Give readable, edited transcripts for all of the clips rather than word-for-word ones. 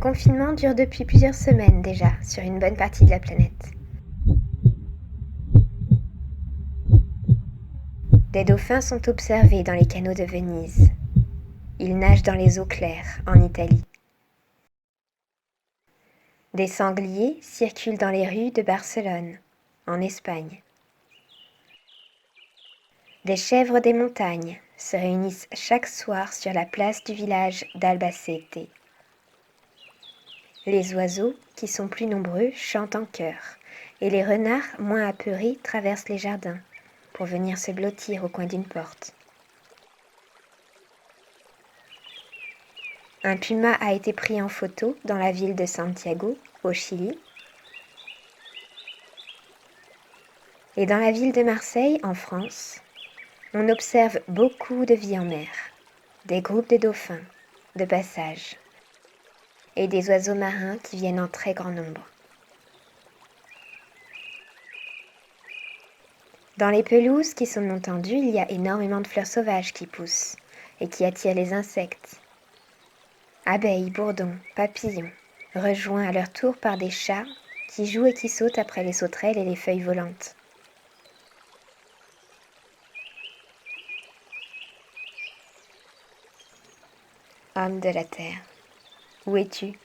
confinement dure depuis plusieurs semaines déjà sur une bonne partie de la planète. Des dauphins sont observés dans les canaux de Venise. Ils nagent dans les eaux claires en Italie. Des sangliers circulent dans les rues de Barcelone, en Espagne. Des chèvres des montagnes se réunissent chaque soir sur la place du village d'Albacete. Les oiseaux, qui sont plus nombreux, chantent en chœur, et les renards, moins apeurés, traversent les jardins pour venir se blottir au coin d'une porte. Un puma a été pris en photo dans la ville de Santiago, au Chili. Et dans la ville de Marseille, en France, on observe beaucoup de vie en mer, des groupes de dauphins, de passage, et des oiseaux marins qui viennent en très grand nombre. Dans les pelouses qui sont non tendues, il y a énormément de fleurs sauvages qui poussent et qui attirent les insectes. Abeilles, bourdons, papillons, rejoints à leur tour par des chats qui jouent et qui sautent après les sauterelles et les feuilles volantes. Homme de la terre, où es-tu ?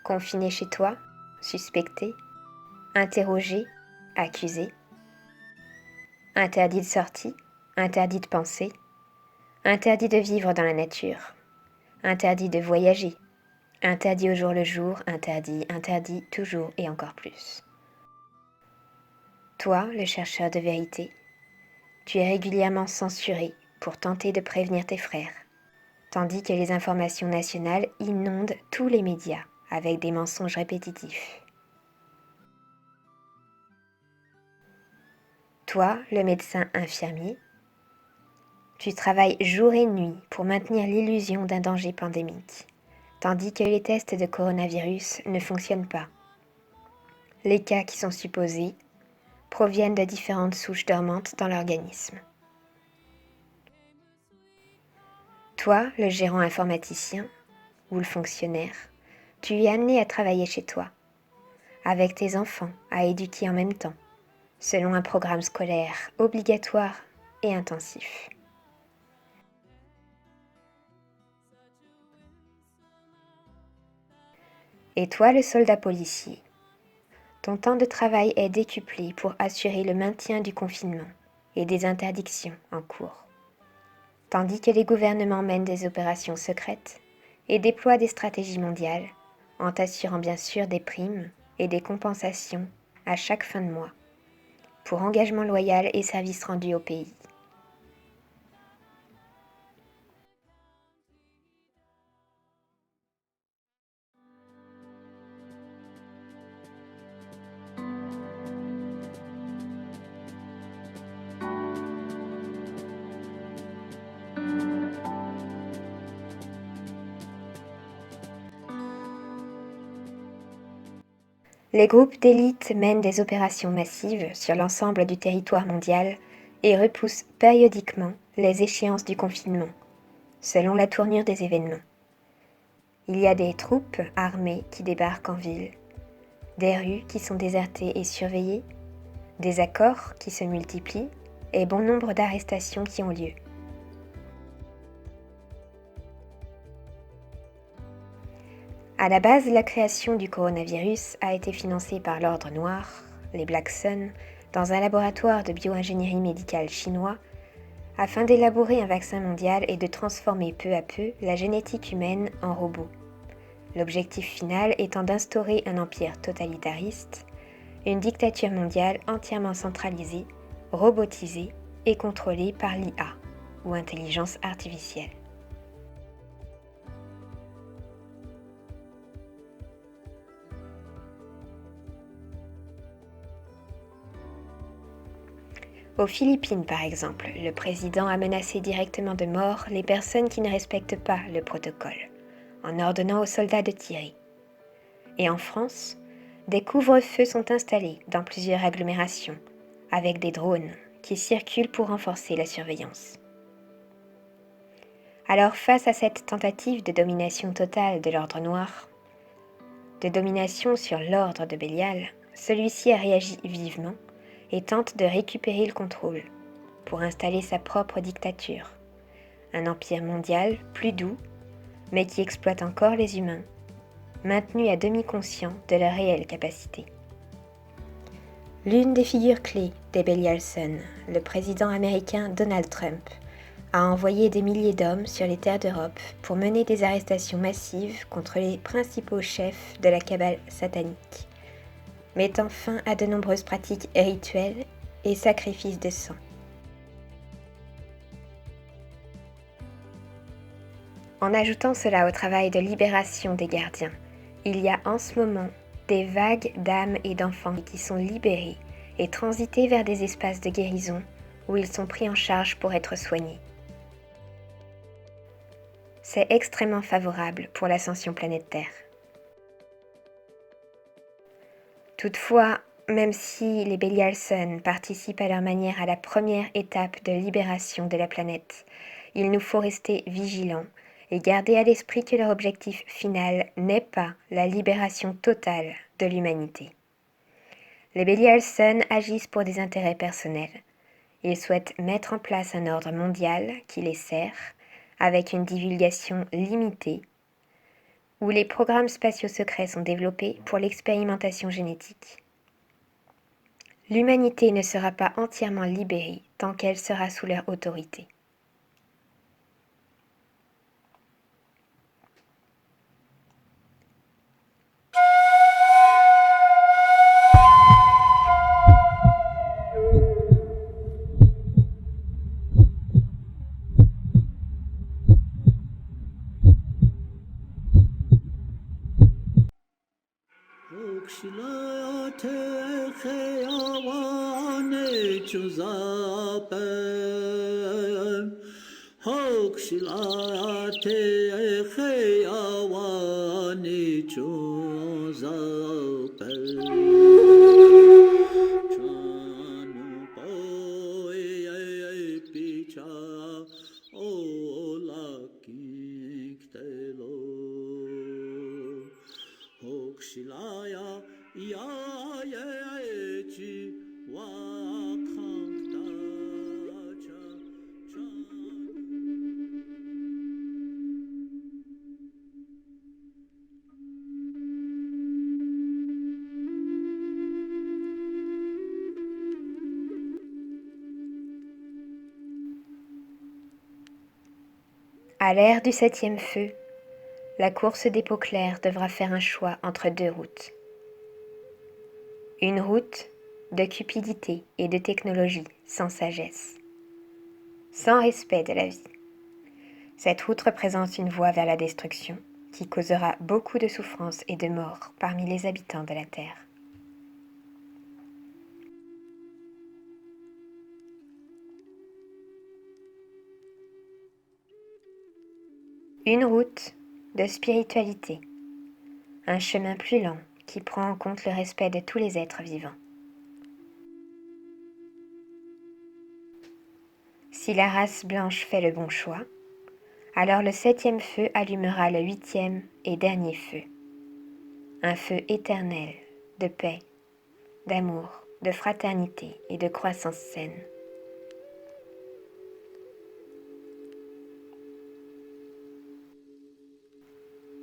Confiné chez toi, suspecté, interrogé, accusé, interdit de sortie, interdit de penser, interdit de vivre dans la nature, interdit de voyager, interdit au jour le jour, interdit, interdit, toujours et encore plus. Toi, le chercheur de vérité, tu es régulièrement censuré pour tenter de prévenir tes frères, tandis que les informations nationales inondent tous les médias avec des mensonges répétitifs. Toi, le médecin infirmier, tu travailles jour et nuit pour maintenir l'illusion d'un danger pandémique, tandis que les tests de coronavirus ne fonctionnent pas. Les cas qui sont supposés proviennent de différentes souches dormantes dans l'organisme. Toi, le gérant informaticien ou le fonctionnaire, tu es amené à travailler chez toi, avec tes enfants à éduquer en même temps, selon un programme scolaire obligatoire et intensif. Et toi, le soldat policier, ton temps de travail est décuplé pour assurer le maintien du confinement et des interdictions en cours, tandis que les gouvernements mènent des opérations secrètes et déploient des stratégies mondiales, en t'assurant bien sûr des primes et des compensations à chaque fin de mois, pour engagement loyal et service rendu au pays. Les groupes d'élite mènent des opérations massives sur l'ensemble du territoire mondial et repoussent périodiquement les échéances du confinement, selon la tournure des événements. Il y a des troupes armées qui débarquent en ville, des rues qui sont désertées et surveillées, des accords qui se multiplient et bon nombre d'arrestations qui ont lieu. À la base, la création du coronavirus a été financée par l'Ordre Noir, les Black Sun, dans un laboratoire de bioingénierie médicale chinois, afin d'élaborer un vaccin mondial et de transformer peu à peu la génétique humaine en robots. L'objectif final étant d'instaurer un empire totalitariste, une dictature mondiale entièrement centralisée, robotisée et contrôlée par l'IA, ou intelligence artificielle. Aux Philippines, par exemple, le président a menacé directement de mort les personnes qui ne respectent pas le protocole, en ordonnant aux soldats de tirer. Et en France, des couvre-feux sont installés dans plusieurs agglomérations, avec des drones qui circulent pour renforcer la surveillance. Alors face à cette tentative de domination totale de l'ordre noir, de domination sur l'ordre de Bélial, celui-ci a réagi vivement et tente de récupérer le contrôle pour installer sa propre dictature, un empire mondial plus doux, mais qui exploite encore les humains, maintenus à demi conscients de leur réelle capacité. L'une des figures clés des Bélial Sun, le président américain Donald Trump, a envoyé des milliers d'hommes sur les terres d'Europe pour mener des arrestations massives contre les principaux chefs de la cabale satanique, mettant fin à de nombreuses pratiques rituelles et sacrifices de sang. En ajoutant cela au travail de libération des gardiens, il y a en ce moment des vagues d'âmes et d'enfants qui sont libérés et transités vers des espaces de guérison où ils sont pris en charge pour être soignés. C'est extrêmement favorable pour l'ascension planétaire. Toutefois, même si les Bélial Sun participent à leur manière à la première étape de libération de la planète, il nous faut rester vigilants et garder à l'esprit que leur objectif final n'est pas la libération totale de l'humanité. Les Bélial Sun agissent pour des intérêts personnels. Ils souhaitent mettre en place un ordre mondial qui les sert, avec une divulgation limitée, où les programmes spatiaux secrets sont développés pour l'expérimentation génétique. L'humanité ne sera pas entièrement libérée tant qu'elle sera sous leur autorité. بگشلات خیابان جوزاپن بگشلات خیابان جوزاپن چانو پای پیچا اولا کینگتلو Hoxilaya ya yechi wakangta cha chan. À l'ère du septième feu, la course des peaux claires devra faire un choix entre deux routes. Une route de cupidité et de technologie sans sagesse, sans respect de la vie. Cette route représente une voie vers la destruction qui causera beaucoup de souffrance et de mort parmi les habitants de la Terre. Une route de spiritualité, un chemin plus lent qui prend en compte le respect de tous les êtres vivants. Si la race blanche fait le bon choix, alors le septième feu allumera le huitième et dernier feu. Un feu éternel de paix, d'amour, de fraternité et de croissance saine.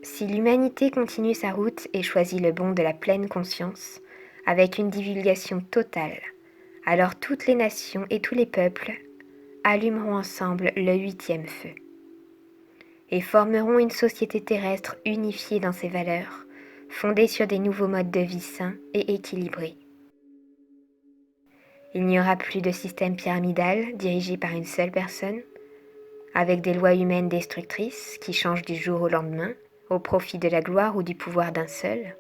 Si l'humanité continue sa route et choisit le bon de la pleine conscience, avec une divulgation totale, alors toutes les nations et tous les peuples allumeront ensemble le huitième feu et formeront une société terrestre unifiée dans ses valeurs, fondée sur des nouveaux modes de vie sains et équilibrés. Il n'y aura plus de système pyramidal dirigé par une seule personne, avec des lois humaines destructrices qui changent du jour au lendemain, au profit de la gloire ou du pouvoir d'un seul,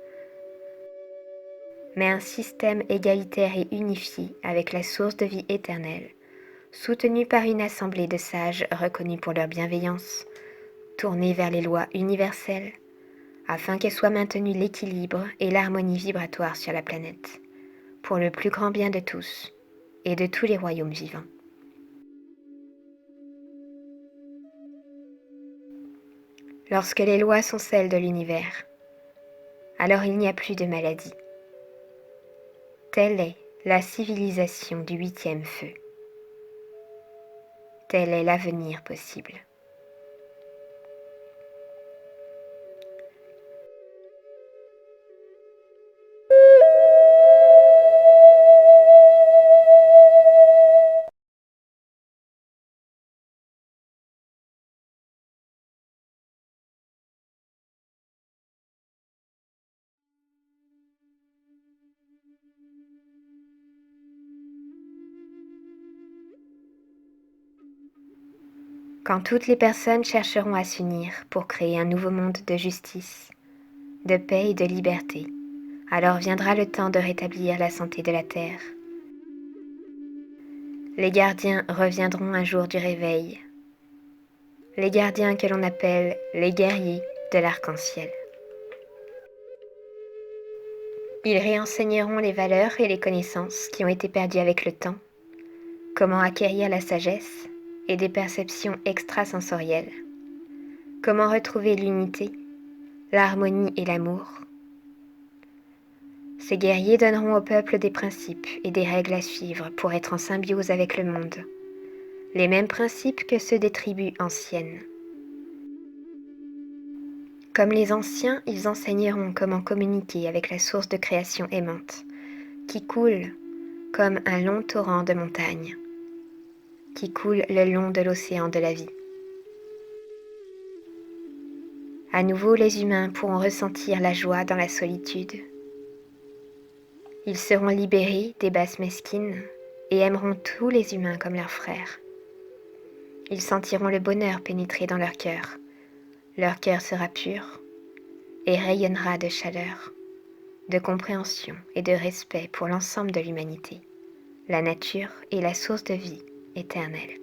mais un système égalitaire et unifié avec la source de vie éternelle, soutenu par une assemblée de sages reconnus pour leur bienveillance, tournée vers les lois universelles, afin que soit maintenu l'équilibre et l'harmonie vibratoire sur la planète, pour le plus grand bien de tous, et de tous les royaumes vivants. Lorsque les lois sont celles de l'univers, alors il n'y a plus de maladie. Telle est la civilisation du 8e feu. Tel est l'avenir possible. Quand toutes les personnes chercheront à s'unir pour créer un nouveau monde de justice, de paix et de liberté, alors viendra le temps de rétablir la santé de la Terre. Les gardiens reviendront un jour du réveil, les gardiens que l'on appelle les guerriers de l'arc-en-ciel. Ils réenseigneront les valeurs et les connaissances qui ont été perdues avec le temps, comment acquérir la sagesse et des perceptions extrasensorielles, comment retrouver l'unité, l'harmonie et l'amour. Ces guerriers donneront au peuple des principes et des règles à suivre pour être en symbiose avec le monde, les mêmes principes que ceux des tribus anciennes. Comme les anciens, ils enseigneront comment communiquer avec la source de création aimante, qui coule comme un long torrent de montagne, qui coule le long de l'océan de la vie. À nouveau, les humains pourront ressentir la joie dans la solitude. Ils seront libérés des basses mesquines et aimeront tous les humains comme leurs frères. Ils sentiront le bonheur pénétrer dans leur cœur sera pur et rayonnera de chaleur, de compréhension et de respect pour l'ensemble de l'humanité, la nature et la source de vie éternelle.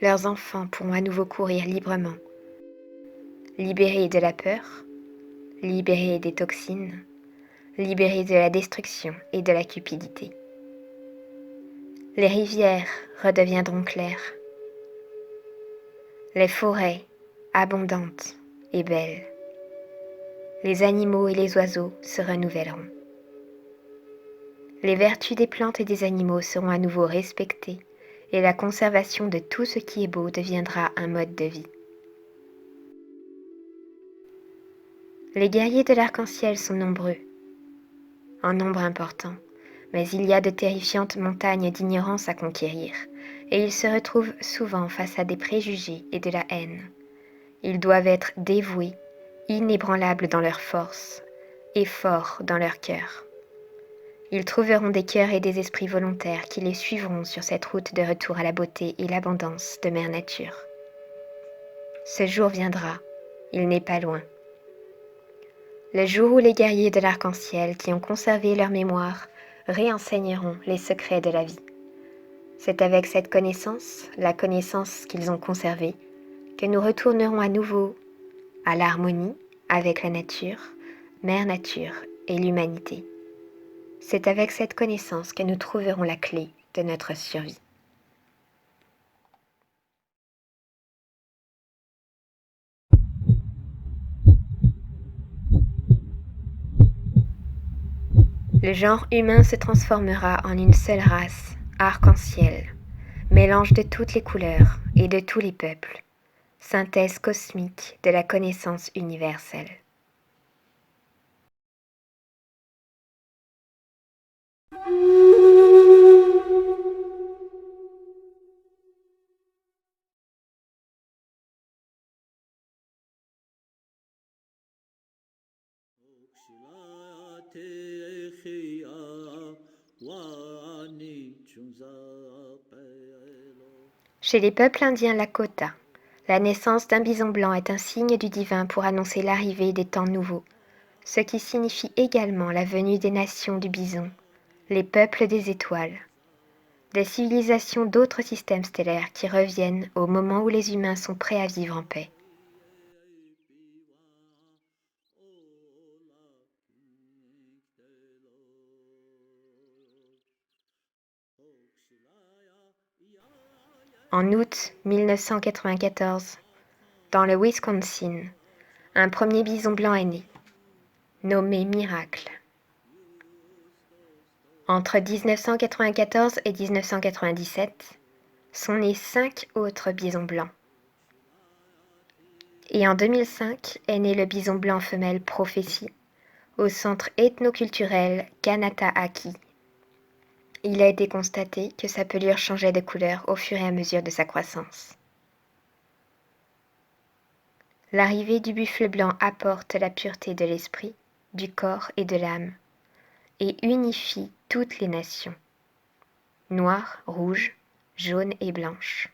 Leurs enfants pourront à nouveau courir librement, libérés de la peur, libérés des toxines, libérés de la destruction et de la cupidité. Les rivières redeviendront claires, les forêts abondantes et belles. Les animaux et les oiseaux se renouvelleront. Les vertus des plantes et des animaux seront à nouveau respectées et la conservation de tout ce qui est beau deviendra un mode de vie. Les guerriers de l'arc-en-ciel sont nombreux, en nombre important, mais il y a de terrifiantes montagnes d'ignorance à conquérir, et ils se retrouvent souvent face à des préjugés et de la haine. Ils doivent être dévoués, inébranlables dans leur force, et forts dans leur cœur. Ils trouveront des cœurs et des esprits volontaires qui les suivront sur cette route de retour à la beauté et l'abondance de Mère Nature. Ce jour viendra, il n'est pas loin. Le jour où les guerriers de l'arc-en-ciel qui ont conservé leur mémoire réenseigneront les secrets de la vie. C'est avec cette connaissance, la connaissance qu'ils ont conservée, que nous retournerons à nouveau à l'harmonie avec la nature, Mère Nature et l'humanité. C'est avec cette connaissance que nous trouverons la clé de notre survie. Le genre humain se transformera en une seule race, arc-en-ciel, mélange de toutes les couleurs et de tous les peuples, synthèse cosmique de la connaissance universelle. Chez les peuples indiens Lakota, la naissance d'un bison blanc est un signe du divin pour annoncer l'arrivée des temps nouveaux, ce qui signifie également la venue des nations du bison, les peuples des étoiles, des civilisations d'autres systèmes stellaires qui reviennent au moment où les humains sont prêts à vivre en paix. En août 1994, dans le Wisconsin, un premier bison blanc est né, nommé Miracle. Entre 1994 et 1997, sont nés 5 autres bisons blancs. Et en 2005 est né le bison blanc femelle Prophétie, au centre ethnoculturel Kanataaki. Il a été constaté que sa pelure changeait de couleur au fur et à mesure de sa croissance. L'arrivée du buffle blanc apporte la pureté de l'esprit, du corps et de l'âme, et unifie toutes les nations, noires, rouges, jaunes et blanches.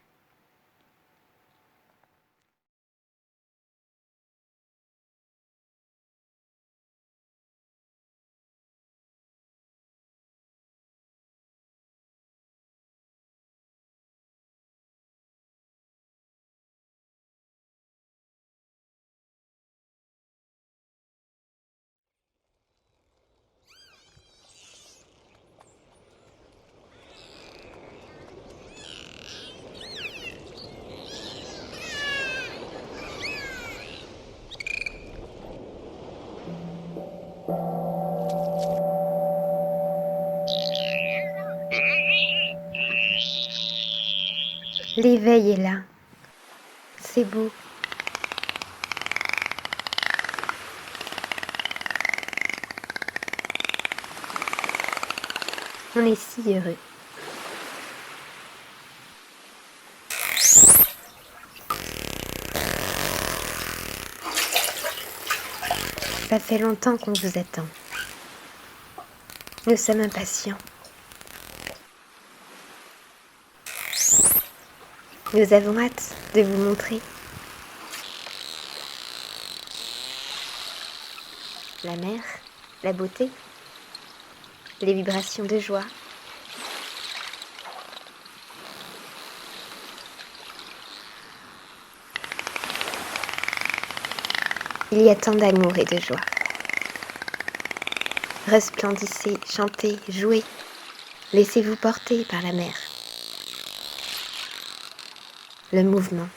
L'éveil est là. C'est beau. On est si heureux. Ça fait longtemps qu'on vous attend. Nous sommes impatients. Nous avons hâte de vous montrer. La mer, la beauté, les vibrations de joie. Il y a tant d'amour et de joie. Resplendissez, chantez, jouez. Laissez-vous porter par la mer. Le mouvement.